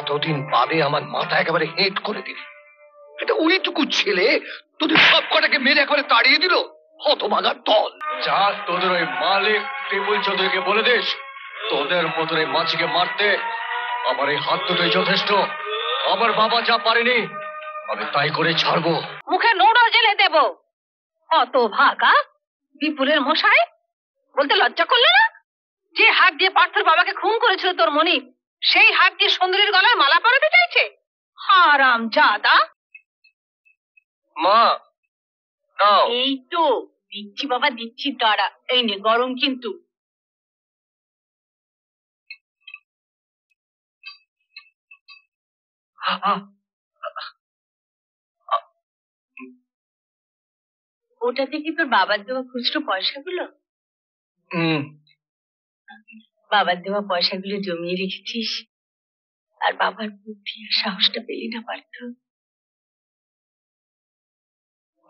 এতদিন বাদে আমার মাথা একেবারে হেট করে দিল। এটা ওইটুকু ছেলে তোদের সব কটাকে মেরে একেবারে তাড়িয়ে দিল। হতভাগার দল। যা তোদের ওই মালিক টিপুল চৌধুরীকে বলে দিস, তোদের মতন এই মাছিকে মারতে আমার এই হাত দুটোই যথেষ্ট। আমার বাবা যা পারেনি আমি তাই করে ছাড়বো। মুখে নোড়ো জেলে দেব। হতভাগা বিপুলের মশাই, বলতে লজ্জা করলো না? যে হাত দিয়ে পার্থর বাবাকে খুন করেছিল তোর মনিব, সেই হাত দিয়ে সুন্দরীর গলায় মালা পরাতে চাইছে। হারাম জাদা। মা এই তো দিচ্ছি বাবা, দিচ্ছি, দাঁড়া। এই নে, গরম কিন্তু। ওটা থেকে তোর বাবার দেওয়া খুচরো পয়সাগুলো? বাবার দেওয়া পয়সাগুলো জমিয়ে রেখেছিস, আর বাবার বুদ্ধি আর সাহসটা পেলি না পারত?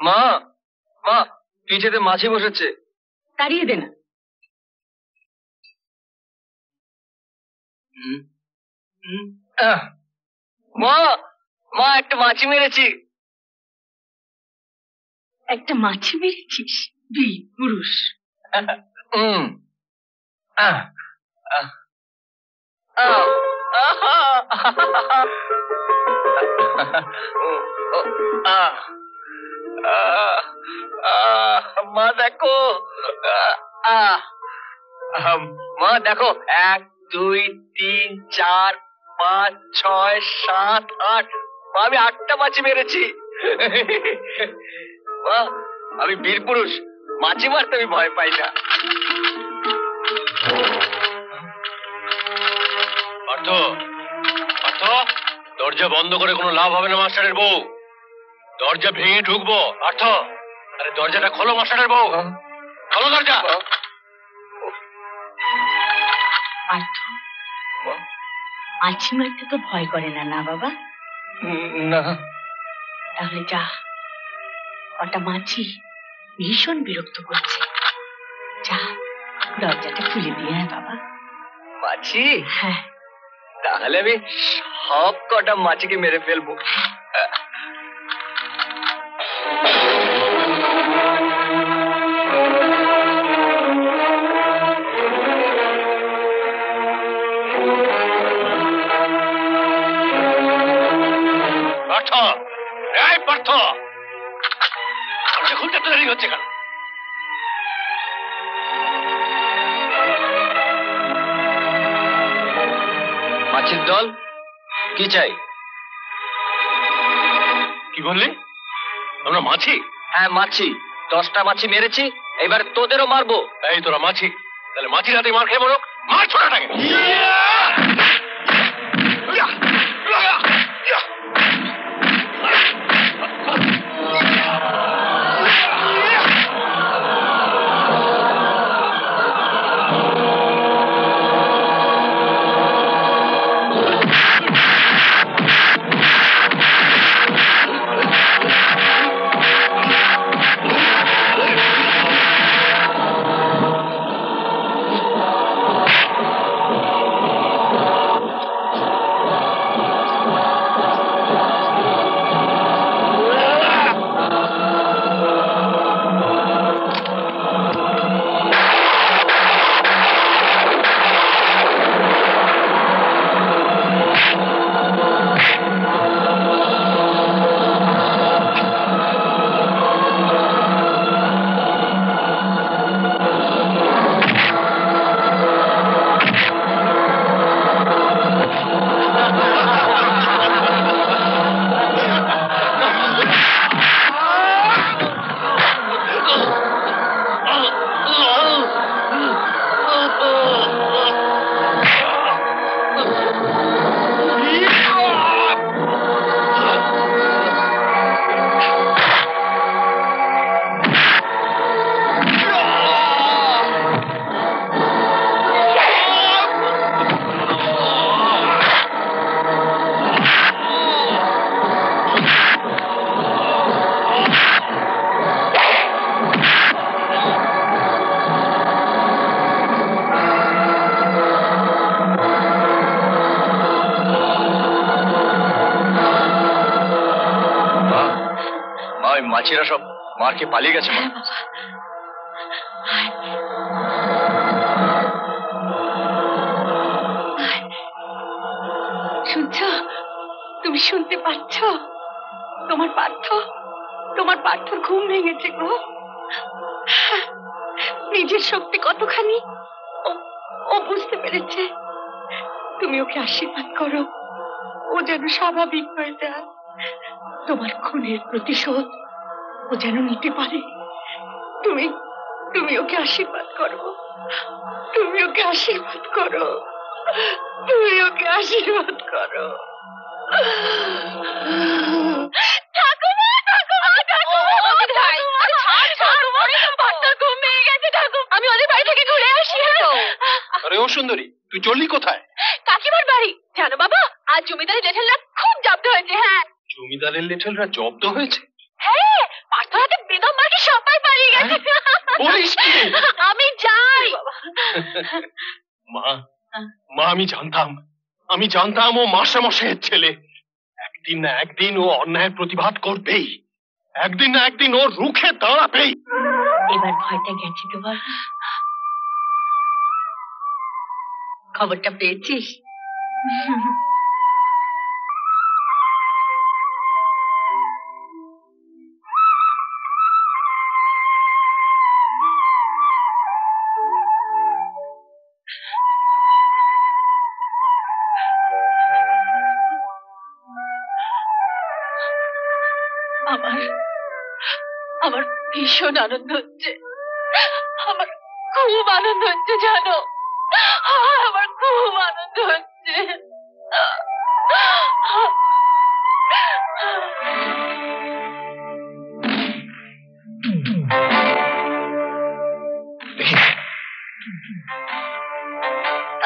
মা মা পিঠেতে মাছি বসেছে, তাড়িয়ে দে না। মা মা একটা মাছি মেরেছি। একটা মাছি মেরেছিস? দুই পুরুষ। মা দেখো, মা দেখো, 1 2 3 4 5 6 7 8। আমি 8টা মাছি মেরেছি। মা আমি বীর পুরুষ, মাছি মারতে আমি ভয় পাই না। পার্থ, পার্থ, দরজা বন্ধ করে কোনো লাভ হবে না মাস্টারের বউ। দরজা ভেঙে ঢুকবো। পার্থ, আরে দরজাটা খোলো মাস্টারের বউ, খোলো দরজা। পার্থ, মাছি মারতে তো ভয় করে না, না বাবা? না। তাহলে যা, ওটা মাছি ভীষণ বিরক্ত করছে, যা দরজাটা খুলে দিয়ে আয় বাবা। মাছি? হ্যাঁ। তাহলে আমি সব কটা মাছিকে মেরে ফেলবো। পার্থ, এই পার্থ, খুলতে তো দেরি হচ্ছে কেন? মাছির দল, কি চাই? কি বললি? আমরা মাছি? হ্যাঁ মাছি, 10টা মাছি মেরেছি, এবার তোদেরও মারবো। এই তোরা মাছি, তাহলে মাছির হাতে মার খেয়ে মরো। মার ছোটাটাকে। মাছিরা সব মারকে পালিয়ে গেছে। মা, শুনছ? তুমি শুনতে পাচ্ছ? তোমার পার্থর ঘুম ভেঙেছে গো। নিজের শক্তি কতখানি ও বুঝতে পেরেছে। তুমি ওকে আশীর্বাদ করো, ও যেন স্বাভাবিক হয়ে যায়। তোমার খুনের প্রতিশোধ ও যেন নিতে পারে। তুমি ওকে আশীর্বাদ করো, তুমি ওকে আশীর্বাদ করো, তুমি ওকে আশীর্বাদ করো। আমি ওদের বাড়ি থেকে ঘুরে আসি। আরে ও সুন্দরী, তুই চললি কোথায়? কাকিমার বাড়ি। জানো বাবা, আজ জমিদারের লেঠেলরা খুব জব্দ হয়েছে। হ্যাঁ, জমিদারের লেঠেলরা জব্দ হয়েছে? হ্যাঁ, পার্থর হাতে বেদম মার্কে সবাই পালিয়ে গেছে। বলিস কি? আমি যাই। মা, আমি জানতাম ও মাস্টারমশাইয়ের ছেলে। একদিন না একদিন ও অন্যায়ের প্রতিবাদ করবেই, একদিন না একদিন ও রুখে দাঁড়াবেই। এবার ভয়টা গেছে তোমার? খবরটা পেয়েছিস? আমার ভীষণ আনন্দ হচ্ছে। আমার খুব আনন্দ হচ্ছে জানো, আমার খুব আনন্দ হচ্ছে।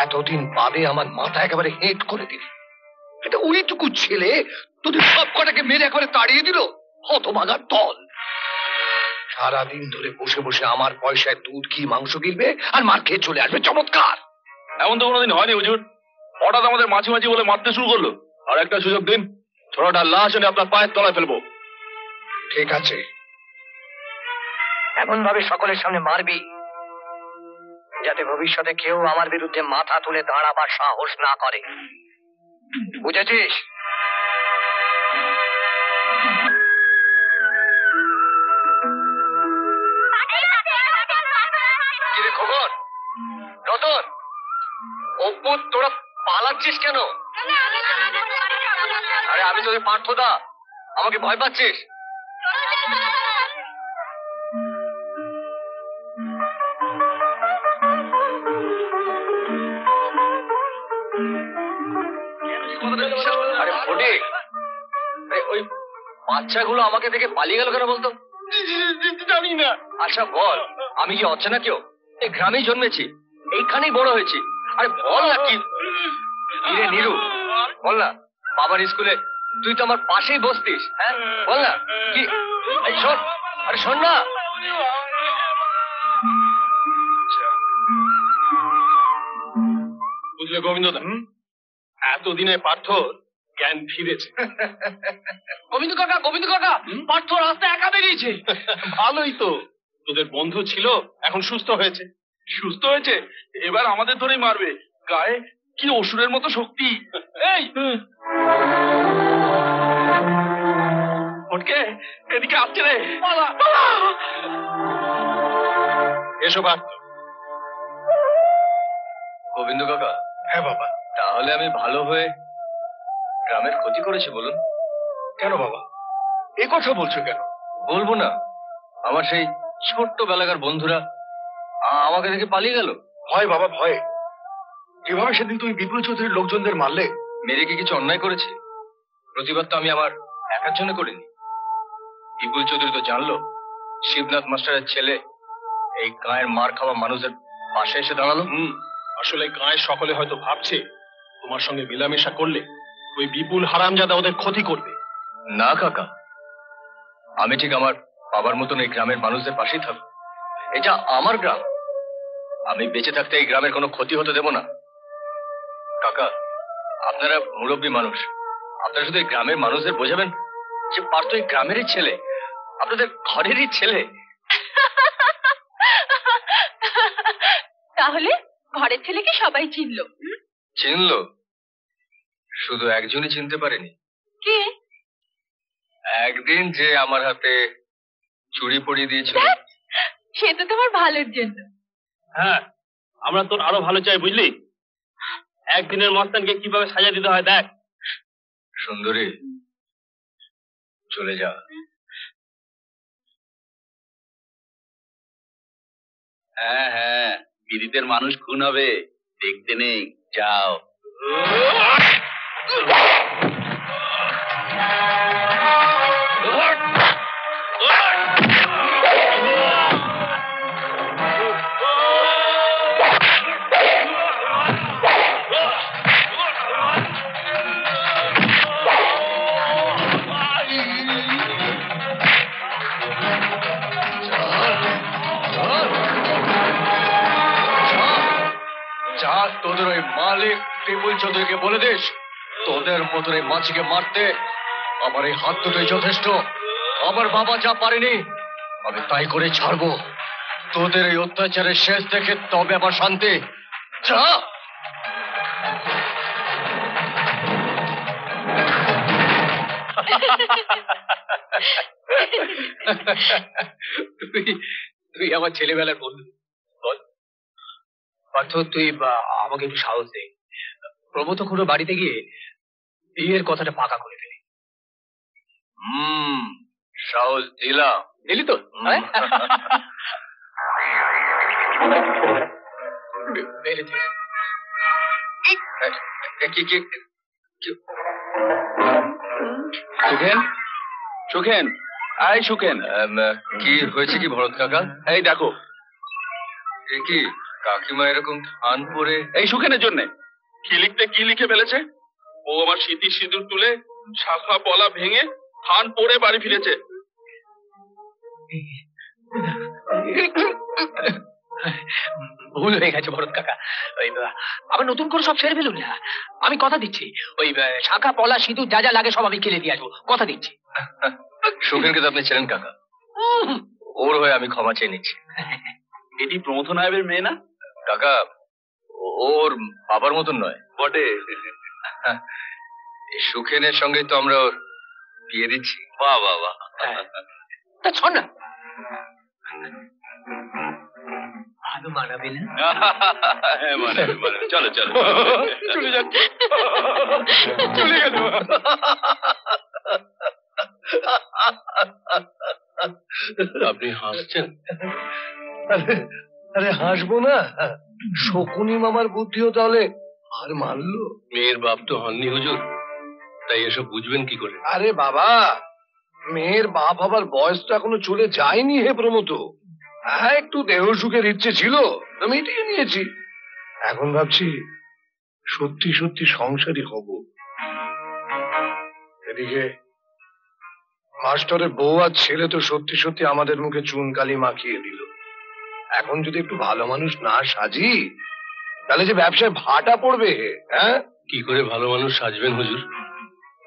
এতদিন বাদে আমার মাথা একেবারে হেট করে দিল। এটা ওইটুকু ছেলে তোদের সব কটাকে মেরে একেবারে তাড়িয়ে দিল। হতভাগার দল। সারাদিন ধরে বসে বসে আমার পয়সায় দুধ কি মাংস কিনবে আর মার খেয়ে চলে আসবে। চমৎকার! এমন তো কোনোদিন হয়নি হুজুর। হঠাৎ আমাদের মাঝি বলে মারতে শুরু করলো। আর একটা সুযোগ দিন, ছোটটা লাশ এনে আপনার পায়ের তলায় ফেলবো। ঠিক আছে, এমন ভাবে সকলের সামনে মারবি যাতে ভবিষ্যতে কেউ আমার বিরুদ্ধে মাথা তুলে দাঁড়াবার সাহস না করে। বুঝেছিস? কিরে খবর রতন, অপু, তোরা পালাচ্ছিস কেন? আরে আমি তোদের পার্থদা, আমাকে ভয় পাচ্ছিস? আরে ফটিক, ওই বাচ্চাগুলো আমাকে দেখে পালিয়ে গেল কেন বলতো? জানি না। আচ্ছা বল, আমি কি অচেনা কেউ? এই গ্রামেই জন্মেছি, এইখানেই বড় হয়েছি। আরে বল না, কি রে নীরু, বল না। বাবার স্কুলে তুই তো আমার পাশেই বসতিস। হ্যাঁ বল না কি? এই শোন, আরে শোন না। বুঝলে গোবিন্দদা, এতদিনে পার্থ জ্ঞান ফিরেছে। গোবিন্দ কাকা, পার্থ রাস্তা একা বেরিয়েছে। ভালোই তো, তোদের বন্ধু ছিল, এখন সুস্থ হয়েছে। সুস্থ হয়েছে, এবার আমাদের ধরেই মারবে। গায়ে কি অসুরের মতো শক্তি! এই ফটকে, এদিকে আসছে রে। এসো পার্থ। গোবিন্দ কাকা। হ্যাঁ বাবা। তাহলে আমি ভালো হয়ে গ্রামের ক্ষতি করেছি বলুন? কেন বাবা, এ কথা বলছো কেন? বলবো না, আমার সেই ছোট্ট বেলাকার বন্ধুরা আমাকে দেখে পালিয়ে গেল। ভয় বাবা, ভয়। কিভাবে সেদিন তুমি বিপুল চৌধুরীর লোকজনদের মারলে? মেরে কি কিছু অন্যায় করেছে? প্রতিবাদ তো আমি আমার একার জন্য করিনি। বিপুল চৌধুরী তো জানলো শিবনাথ মাস্টারের ছেলে এই গায়ের মার খাওয়া মানুষের পাশে এসে দাঁড়ালো। আসলে গায়ের সকলে হয়তো ভাবছে তোমার সঙ্গে মেলামেশা করলে ওই বিপুল হারামজাদা ওদের ক্ষতি করবে। না কাকা, আমি ঠিক আমার বাবার মতন এই গ্রামের মানুষদের পাশেই থাকবো। এটা আমার গ্রাম, আমি বেঁচে থাকতে এই গ্রামের কোনো ক্ষতি হতে দেব না। কাকা, আপনারা মুরব্বী মানুষ, আপনারা শুধু এই গ্রামের মানুষদের বোঝাবেন যে পার্থ এই গ্রামেরই ছেলে, আপনাদের ঘরেরই ছেলে। তাহলে ঘরের ছেলেকে সবাই চিনলো। চিনলো? শুধু একজনই চিনতে পারেনি। কে? একদিন যে আমার হাতে চুড়ি পরিয়ে দিয়েছিল। সে তো তোমার ভালোর জন্য। হ্যাঁ, আমরা তোর আরো ভালো চাই, বুঝলি? একদিনের মস্তানকে কিভাবে সাজা দিতে হয় দেখ। সুন্দরী, চলে যা। হ্যাঁ হ্যাঁ, বিদিতের মানুষ খুন হবে, দেখতে নেই, যাও। যা তোদের ওই মালিক টিপুল চৌধুরীকে বলে দিস, তোদের মতন এই মাছিকে মারতে আমার এই হাত দুটোই যথেষ্ট। আমার বাবা যা পারেনি আমি তাই করে ছাড়বো। তোদের এই অত্যাচারের শেষ দেখে তবে আবার শান্তি। যা। তুই আমার ছেলেবেলার বন্ধু। বল পার্থ, তুই আমাকে একটু সাহস দে। প্রমথ খুড়ো বাড়িতে গিয়ে বিয়ের কথাটা পাকা করে ফেলি। সাহস দিলাম। দিলি তো? সুখেন, সুখেন, আয় সুখেন। কি হয়েছে কি ভরত কাকা? এই দেখো। এ কি কাকিমা এরকম ধান পরে? এই সুখেনের জন্য কি লিখতে কি লিখে ফেলেছে। ও আমার স্মৃতির সিঁদুর তুলে শাখা পলা ভেঙে থান পরে বাড়ি ফিরেছে। ভুল হয়ে গেছে ভরত কাকা। ওই আবার নতুন করে সব ছেড়ে ফেলুন না। আমি কথা দিচ্ছি, ওই শাখা পলা সিঁদুর যা যা লাগে সব আমি কিনে দিয়ে আসবো, কথা দিচ্ছি। সুখেনকে তো আপনি ছিলেন কাকা, ওর হয়ে আমি ক্ষমা চেয়ে নিচ্ছি। এটি প্রমথ নায়েবের মেয়ে না কাকা? ওর বাবার মতন নয় বটে। এই সুখেনের সঙ্গে তো আমরা ওর বিয়ে দিচ্ছি। বাহ বাহ বাহ। তা শোন না, ভালো মানাবে না? হ্যাঁ মানাবে মানাবে, চলো চলো। চলে যাচ্ছে, চলে গেল। আপনি হাসছেন? আরে হাসবো না, শকুনি মামার বুদ্ধিও তাহলে আর মানলো। মেয়ের বাপ তো হননি হুজুর, তাই এসব বুঝবেন কি করে? আরে বাবা, মেয়ের বাপ হবার বয়স তো এখনো চলে যায়নি হে প্রমথ। হ্যাঁ, একটু দেহ সুখের ইচ্ছে ছিল, তো মিটিয়ে নিয়েছি। এখন ভাবছি সত্যি সত্যি সংসারী হব। এদিকে মাস্টারের বউ আর ছেলে তো সত্যি সত্যি আমাদের মুখে চুনকালি মাখিয়ে দিল। এখন যদি একটু ভালো মানুষ না সাজি, তাহলে যে ব্যবসায় ভাটা পড়বে। হ্যাঁ, কি করে ভালো মানুষ সাজবেন হুজুর?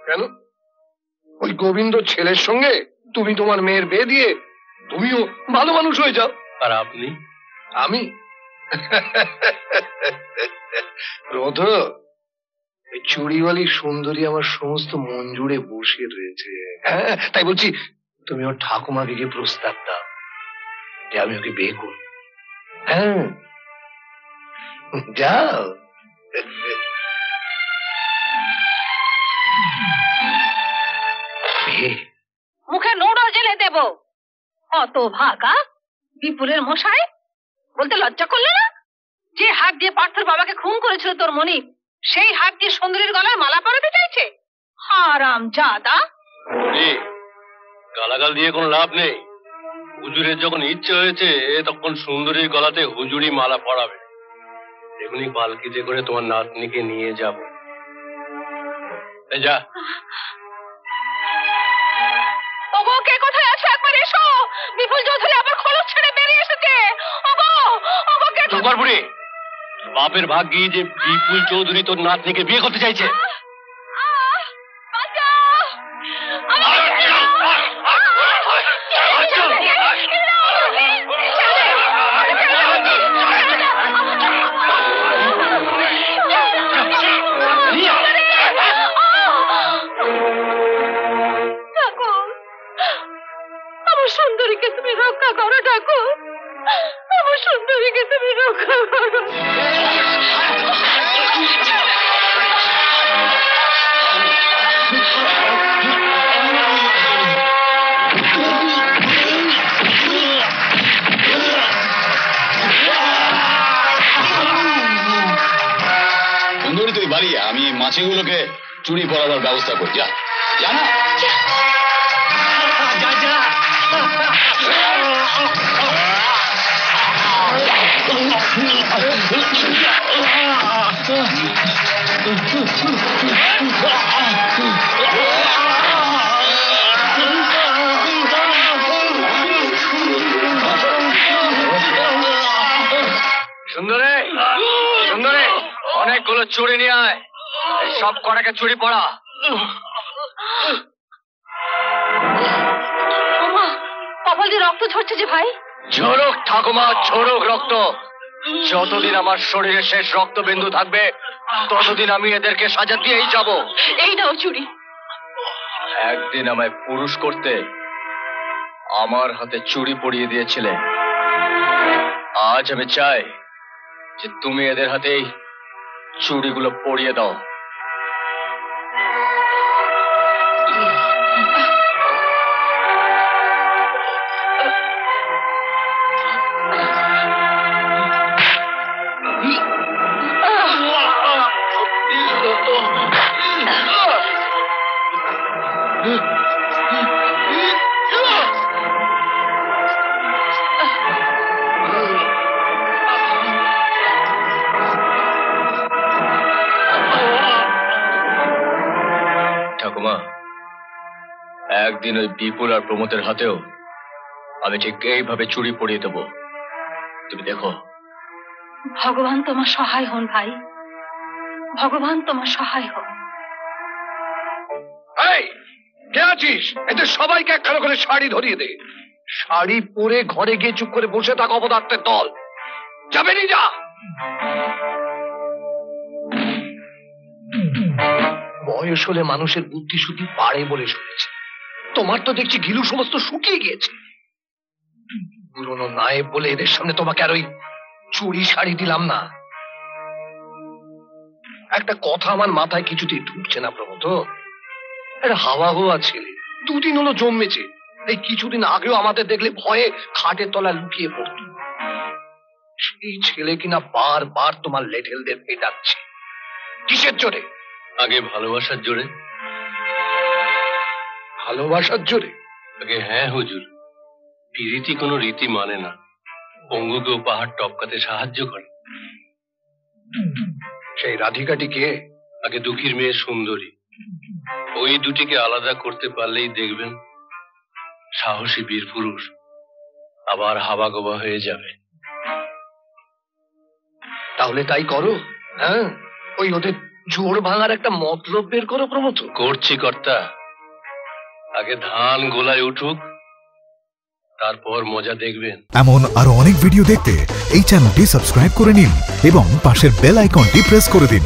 কেন? ওই গোবিন্দ ছেলের সঙ্গে তুমি তোমার মেয়ের বিয়ে দিয়ে তুমিও ভালো মানুষ হয়ে যাও। আর আপনি? আমি রোধ, এই চুড়িওয়ালি সুন্দরী আমার সমস্ত মন জুড়ে বসে রয়েছে। হ্যাঁ, তাই বলছি তুমি ওর ঠাকুমাকে গিয়ে প্রস্তাব দাও যে আমি ওকে বিয়ে করব। হ্যাঁ, যাও। মুখে নোড়ো জেলে দেব। অত ভাগা বিপুলের মশাই, বলতে লজ্জা করলে না? যে হাত দিয়ে পার্থর বাবাকে খুন করেছিল তোর মনিব, সেই হাত দিয়ে সুন্দরীর গলায় মালা পরাতে চাইছে। হারাম জাদা। গালাগাল দিয়ে কোনো লাভ নেই। হুজুরের যখন ইচ্ছে হয়েছে তখন সুন্দরীর গলাতে হুজুরি মালা পরাবে। এখনই পালকিতে করে তোমার নাতনিকে নিয়ে যাব। যা। ওগো, কে কোথায় আছো? একবার এসো। বিপুল চৌধুরী আবার খোলস ছেড়ে বেরিয়ে এসেছে। ওগো, ওগো, কে? চোপার বুড়ি, বাপের ভাগ্যি যে বিপুল চৌধুরী তোর নাতনিকে বিয়ে করতে চাইছে। বাঁচাও! আমার সুন্দরীকে তুমি রক্ষা করো। সুন্দরী তুই বাড়ি আমি মাছিগুলোকে চুরি পরাবার ব্যবস্থা করি। যা না সুন্দরে সুন্দরে অনেকগুলো চুরি নিয়ে আয়, সব কটাকে চুরি পড়া। কপাল দিয়ে রক্ত ঝরছে যে ভাই। ঝরুক ঠাকুমা, ঝরুক রক্ত। যতদিন আমার শরীরে শেষ রক্তবিন্দু থাকবে ততদিন আমি এদেরকে সাজা দিয়েই যাব। এই নাও চুরি। একদিন আমায় পুরুষ করতে আমার হাতে চুরি পরিয়ে দিয়েছিলে, আজ আমি চাই যে তুমি এদের হাতেই চুড়িগুলো পরিয়ে দাও। ঠাকুমা, একদিন ওই বিপুল আর প্রমোদের হাতেও আমি ঠিক এইভাবে চুরি পরিয়ে দেবো, তুমি দেখো। ভগবান তোমার সহায় হন ভাই, ভগবান তোমার সহায় হন। এই কে আছিস? এদের সবাইকে একখানা করে শাড়ি ধরিয়ে দে। শাড়ি পরে ঘরে গিয়ে চুপ করে বসে থাকা অপদার্থের দল। যাবে নি যা। বয়স হলে মানুষের বুদ্ধি শুদ্ধি বাড়ে বলে শুনেছি, তোমার তো দেখছি ঘিলু সমস্ত শুকিয়ে গিয়েছে। পুরনো নায়েব বলে এদের সামনে তোমাকে আর ওই চুরি শাড়ি দিলাম না। একটা কথা আমার মাথায় কিছুতেই ঢুকছে না প্রমোদ। একটা হাওয়া হাওয়া ছেলে, দুদিন হলো জন্মেছে। এই কিছুদিন আগেও আমাদের দেখলে ভয়ে খাটের তলায় লুকিয়ে পড়ত। সেই ছেলে কিনা বারবার তোমার লেঠেলদের পেটাচ্ছে। কিসের জোরে? আগে ভালোবাসার জোরে। ভালোবাসার জোরে? আগে হ্যাঁ হুজুর, পিরিতি কোনো রীতি মানে না, পঙ্গুকেও পাহাড় টপকাতে সাহায্য করে। সেই রাধিকাটি কে? আগে দুঃখীর মেয়ে সুন্দরী। ওই দুটিকে আলাদা করতে পারলেই দেখবেন সাহসী বীর পুরুষ আবার হাবাগোবা হয়ে যাবে। তাহলে তাই করো। হ্যাঁ, ওই ওদের জোর ভাঙার একটা মতলব বের করো প্রমোদ। করছি কর্তা, আগে ধান গোলায় উঠুক, তারপর মজা দেখবেন। এমন আরো অনেক ভিডিও দেখতে এই চ্যানেলটি সাবস্ক্রাইব করে নিন এবং পাশের বেল আইকনটি প্রেস করে দিন।